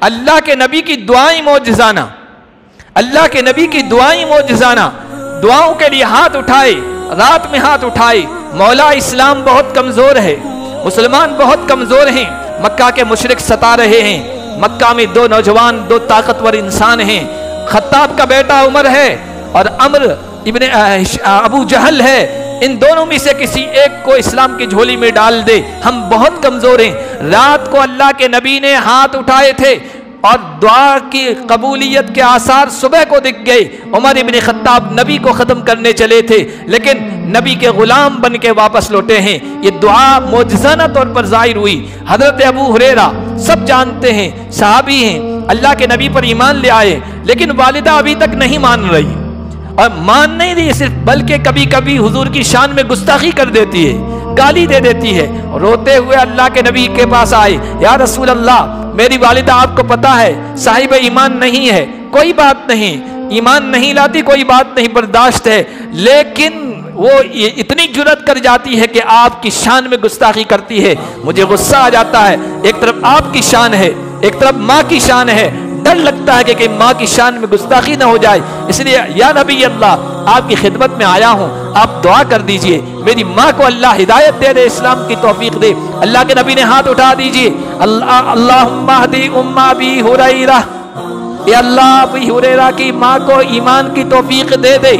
अल्लाह के नबी की दुआएं मौजज़ाना, अल्लाह के नबी की दुआएं मौजज़ाना, दुआओं के लिए हाथ उठाए, रात में हाथ उठाए। मौला इस्लाम बहुत कमज़ोर है, मुसलमान बहुत कमज़ोर हैं, मक्का के मुशरिक सता रहे हैं। मक्का में दो नौजवान, दो ताकतवर इंसान हैं, खत्ताब का बेटा उमर है और अम्र इब्ने अबू जहल है। इन दोनों में से किसी एक को इस्लाम की झोली में डाल दे, हम बहुत कमज़ोर हैं। रात को अल्लाह के नबी ने हाथ उठाए थे और दुआ की कबूलियत के आसार सुबह को दिख गए। उमर इब्ने खत्ताब नबी को ख़त्म करने चले थे, लेकिन नबी के ग़ुलाम बन के वापस लौटे हैं। ये दुआ मौजज़ाना तौर पर ज़ाहिर हुई। हज़रत अबू हुरैरा सब जानते हैं, सहाबी हैं, अल्लाह के नबी पर ईमान ले आए, लेकिन वालिदा अभी तक नहीं मान रही। और मान नहीं रही सिर्फ, बल्कि कभी कभी हुजूर की शान में गुस्ताखी कर देती है, गाली दे देती है। रोते हुए अल्लाह के नबी के पास आए, या रसूल अल्लाह, मेरी वालिदा आपको पता है साहिब ईमान नहीं है, कोई बात नहीं, ईमान नहीं लाती, कोई बात नहीं, बर्दाश्त है, लेकिन वो इतनी जुर्रत कर जाती है कि आपकी शान में गुस्ताखी करती है, मुझे गुस्सा आ जाता है। एक तरफ आपकी शान है, एक तरफ माँ की शान है, डर लगता है कि माँ की शान में गुस्ताखी ना हो जाए। इसलिए या नबी अल्लाह, आपकी खिदमत में आया हूँ, आप दुआ कर दीजिए, मेरी माँ को अल्लाह हिदायत दे दे, इस्लाम की तौफीक दे। अल्लाह के नबी ने हाथ उठा दीजिए, अल्लाहुम्मा हदी उम्मा अबी हुरैरा, या अल्लाह अबू हुरैरा की माँ को ईमान की तौफीक दे दे।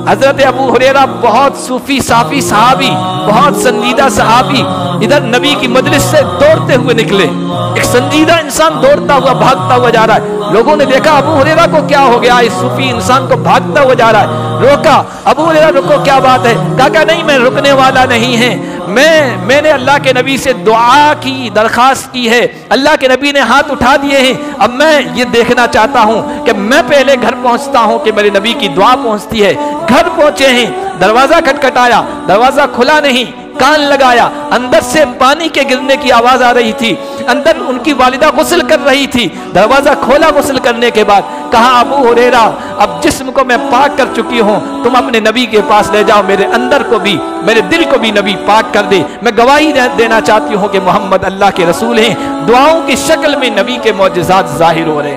हजरत अबू हुरैरा बहुत सूफी साफी सहाबी, बहुत संजीदा सहाबी, इधर नबी की मजलिस से दौड़ते हुए निकले। एक संजीदा इंसान दौड़ता हुआ भागता हुआ जा रहा है। लोगों ने देखा अबू हुरैरा को क्या हो गया, इस सूफी इंसान को भागता हुआ जा रहा है। रोका, अबू हुरैरा रुको, क्या बात है? कहा नहीं, मैं रुकने वाला नहीं है, मैंने अल्लाह के नबी से दुआ की, दरखास्त की है, अल्लाह के नबी ने हाथ उठा दिए हैं, अब मैं ये देखना चाहता हूँ कि मैं पहले घर पहुँचता हूँ कि मेरे नबी की दुआ पहुँचती है। घर पहुँचे हैं, दरवाज़ा खटखटाया, दरवाज़ा खुला नहीं, कान लगाया, अंदर से पानी के गिरने की आवाज़ आ रही थी, अंदर उनकी वालिदा गुस्ल कर रही थी। दरवाज़ा खोला, गुस्ल करने के बाद कहा, अबू हुरैरा, अब जिस्म को मैं पाक कर चुकी हूँ, तुम अपने नबी के पास ले जाओ, मेरे अंदर को भी, मेरे दिल को भी नबी पाक कर दे। मैं गवाही देना चाहती हूँ कि मोहम्मद अल्लाह के रसूल हैं। दुआओं की शक्ल में नबी के मौजज़ात ज़ाहिर हो रहे हैं।